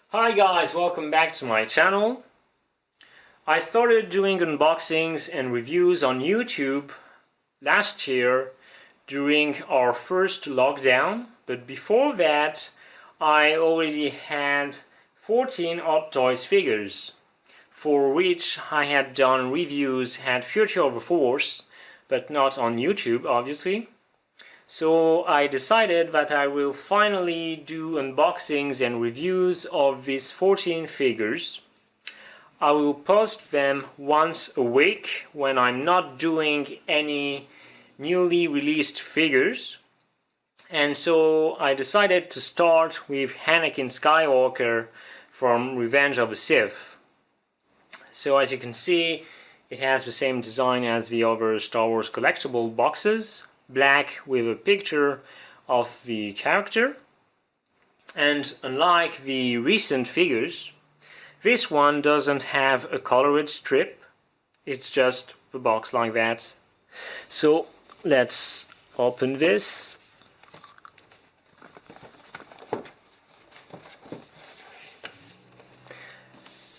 Hi guys, welcome back to my channel. I started doing unboxings and reviews on YouTube last year during our first lockdown, but before that I already had 14 Hot Toys figures for which I had done reviews at Future of the Force, but not on YouTube obviously. So I decided that I will finally do unboxings and reviews of these 14 figures. I will post them once a week when I'm not doing any newly released figures. And so I decided to start with Anakin Skywalker from Revenge of the Sith. So as you can see, it has the same design as the other Star Wars collectible boxes. Black with a picture of the character, and unlike the recent figures, this one doesn't have a colored strip, it's just the box like that. So let's open this.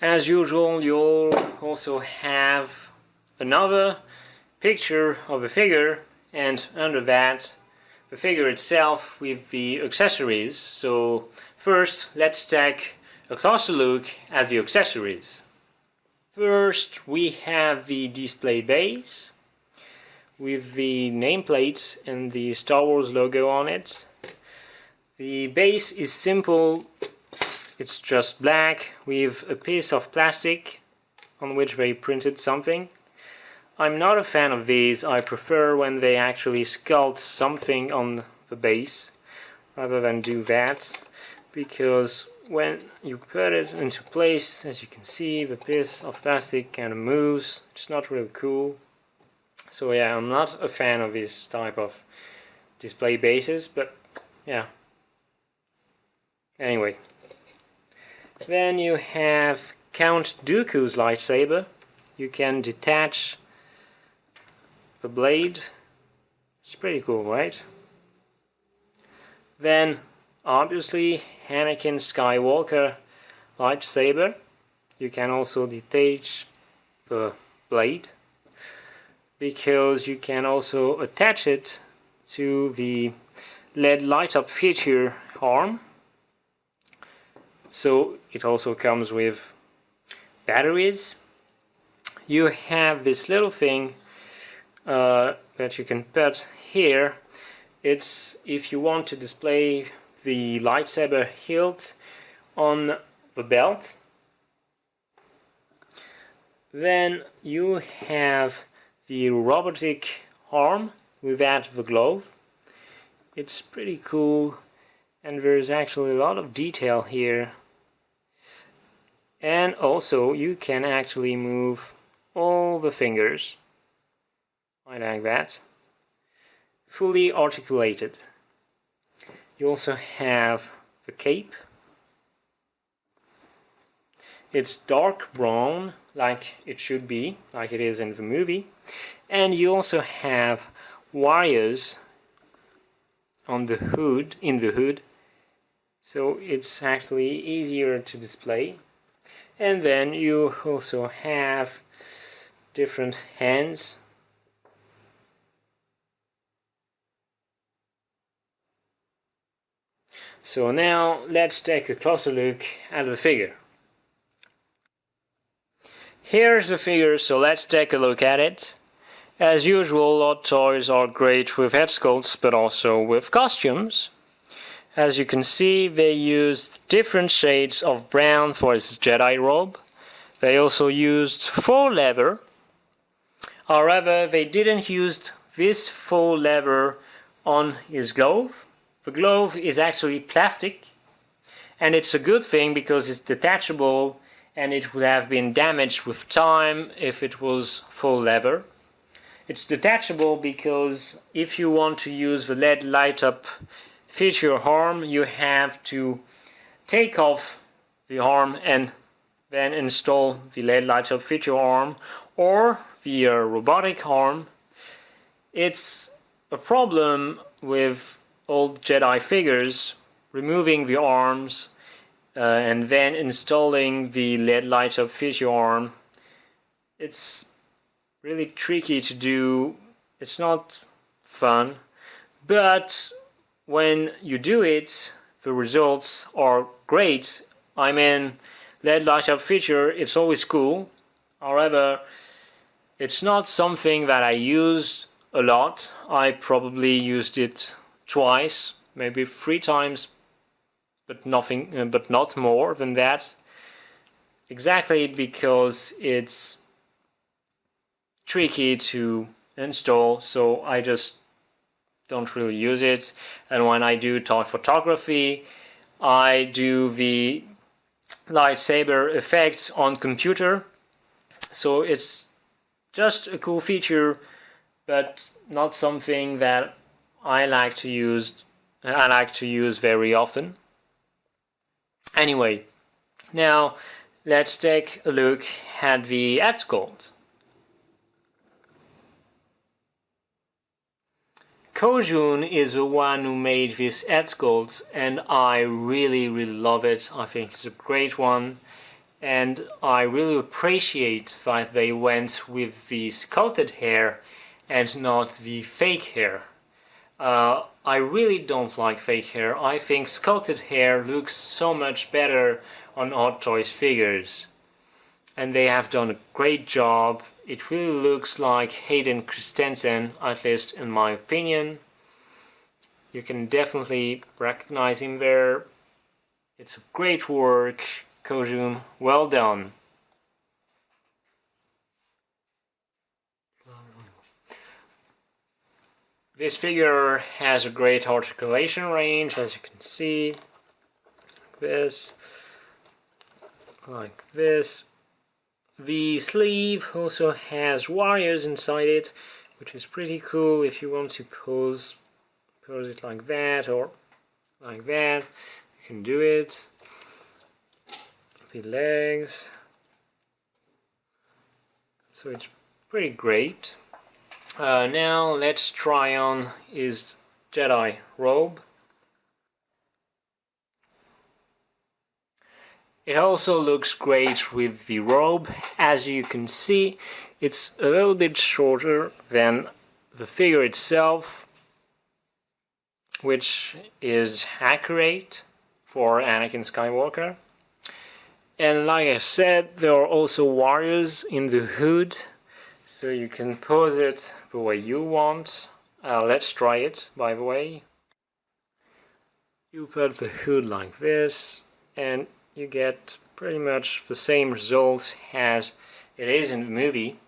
As usual, you'll also have another picture of the figure, and under that the figure itself with the accessories. So first let's take a closer look at the accessories. First we have the display base with the nameplates and the Star Wars logo on it. The base is simple, it's just black with a piece of plastic on which they printed something. I'm not a fan of these. I prefer when they actually sculpt something on the base rather than do that, because when you put it into place, as you can see, the piece of plastic kind of moves. It's not really cool. So yeah, I'm not a fan of this type of display bases, but yeah. Anyway, then you have Count Dooku's lightsaber. You can detach the blade. It's pretty cool, right? Then obviously Anakin Skywalker lightsaber. You can also detach the blade because you can also attach it to the LED light up feature arm. So it also comes with batteries. You have this little thing that you can put here. It's if you want to display the lightsaber hilt on the belt. Then you have the robotic arm without the glove. It's pretty cool, and there's actually a lot of detail here. And also you can actually move all the fingers like that, fully articulated. You also have the cape. It's dark brown like it should be, like it is in the movie, and you also have wires on the hood, in the hood, so it's actually easier to display. And then you also have different hands. So now let's take a closer look at the figure. Here's the figure, so let's take a look at it. As usual, Hot Toys are great with head sculpts, but also with costumes. As you can see, they used different shades of brown for his Jedi robe. They also used faux leather. However, they didn't use this faux leather on his glove. The glove is actually plastic, and it's a good thing because it's detachable, and it would have been damaged with time if it was faux leather. It's detachable because if you want to use the LED light up feature arm, you have to take off the arm and then install the LED light up feature arm or the robotic arm. It's a problem with old Jedi figures. Removing the arms and then installing the LED light up feature arm. It's really tricky to do. It's not fun, but when you do it, the results are great. I mean, LED light up feature, it's always cool. However, it's not something that I use a lot. I probably used it twice, maybe 3 times, but not more than that. Exactly because it's tricky to install, so I just don't really use it. And when I do toy photography, I do the lightsaber effects on computer, so it's just a cool feature, but not something that I like to use very often. Anyway, now let's take a look at the Headsculpt. Kojun is the one who made this Headsculpt, and I really love it. I think it's a great one, and I really appreciate that they went with the sculpted hair and not the fake hair. I really don't like fake hair. I think sculpted hair looks so much better on Hot Toys figures, and they have done a great job. It really looks like Hayden Christensen, at least in my opinion. You can definitely recognize him there. It's a great work, Kojun. Well done. This figure has a great articulation range, as you can see. Like this. The sleeve also has wires inside it, which is pretty cool if you want to pose it like that or like that. You can do it. The legs. So it's pretty great. Now let's try on his Jedi Robe. It also looks great with the robe. As you can see, it's a little bit shorter than the figure itself, which is accurate for Anakin Skywalker. And like I said, there are also wires in the hood, so you can pose it the way you want. Let's try it, by the way. You put the hood like this, and you get pretty much the same result as it is in the movie.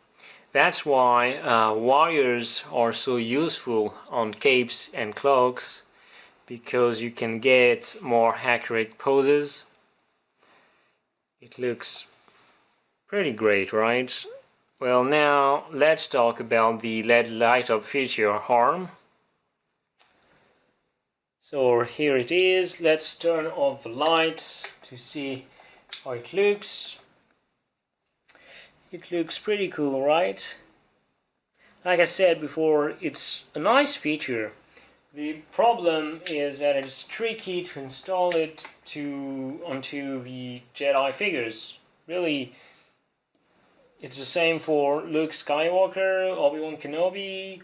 That's why wires are so useful on capes and cloaks, because you can get more accurate poses. It looks pretty great, right? Well, now let's talk about the LED light up feature arm. So here it is. Let's turn off the lights to see how it looks. It looks pretty cool, right? Like I said before, it's a nice feature. The problem is that it's tricky to install it onto the Jedi figures. Really, it's the same for Luke Skywalker, Obi-Wan Kenobi.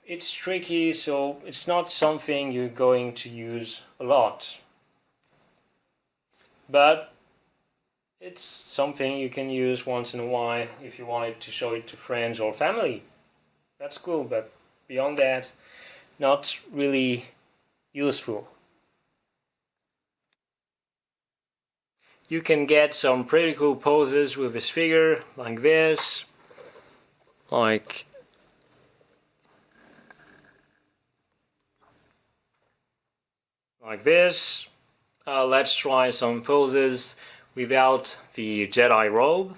It's tricky, so it's not something you're going to use a lot. But it's something you can use once in a while if you wanted to show it to friends or family. That's cool, but beyond that, not really useful. You can get some pretty cool poses with this figure, like this, like this. Let's try some poses without the Jedi Robe.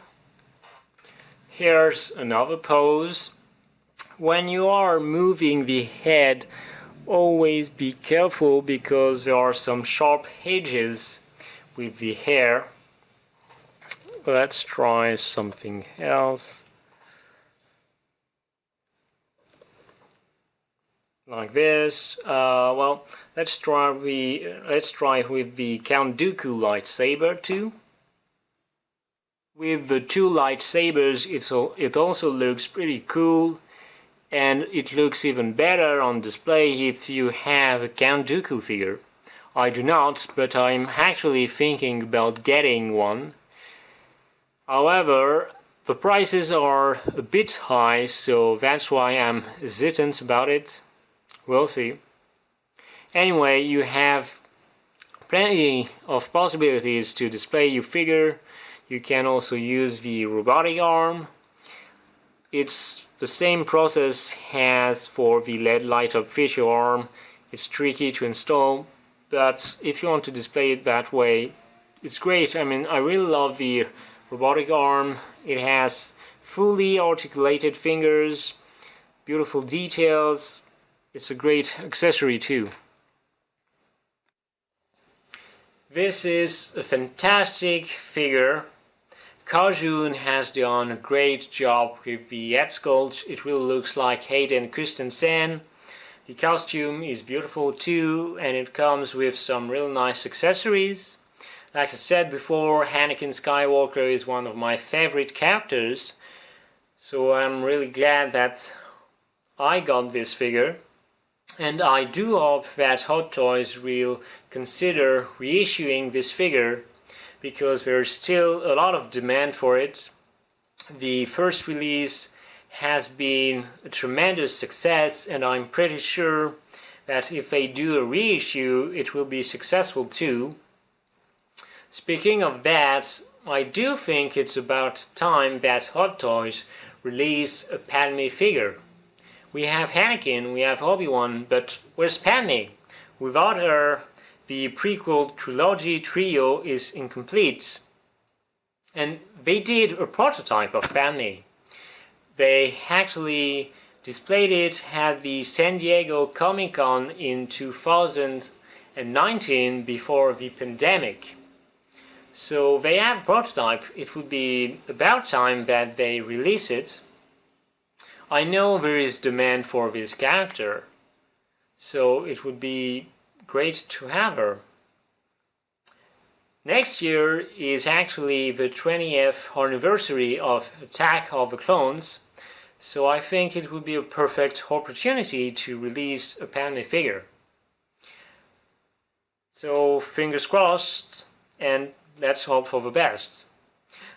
Here's another pose. When you are moving the head, always be careful because there are some sharp edges with the hair. Let's try something else. like this. Well, let's try with the Count Dooku lightsaber too. With the two lightsabers, it also looks pretty cool, and it looks even better on display if you have a Count Dooku figure. I do not, but I'm actually thinking about getting one. However, the prices are a bit high, so that's why I'm hesitant about it. We'll see. Anyway, you have plenty of possibilities to display your figure. You can also use the robotic arm. It's the same process as for the LED light-up visual arm. It's tricky to install, but if you want to display it that way, it's great. I mean, I really love the robotic arm. It has fully articulated fingers, beautiful details. It's a great accessory too. This is a fantastic figure. Kajun has done a great job with the Headsculpt. It really looks like Hayden Christensen. The costume is beautiful too, and it comes with some real nice accessories. Like I said before, Anakin Skywalker is one of my favorite characters, so I'm really glad that I got this figure. And I do hope that Hot Toys will consider reissuing this figure, because there's still a lot of demand for it. The first release has been a tremendous success, and I'm pretty sure that if they do a reissue, it will be successful too. Speaking of that, I do think it's about time that Hot Toys release a Padme figure. We have Anakin, we have Obi-Wan, but where's Padme? Without her, the prequel trilogy trio is incomplete. And they did a prototype of Padme. They actually displayed it at the San Diego Comic-Con in 2019 before the pandemic. So they have a prototype. It would be about time that they release it. I know there is demand for this character, so it would be great to have her. Next year is actually the 20th anniversary of Attack of the Clones, so I think it would be a perfect opportunity to release a Padme figure. So fingers crossed, and let's hope for the best.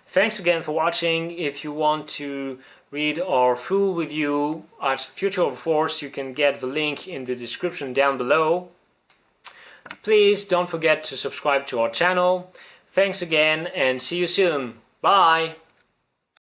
Thanks again for watching. If you want to read our full review at Future of Force, you can get the link in the description down below. Please don't forget to subscribe to our channel. Thanks again, and see you soon. Bye!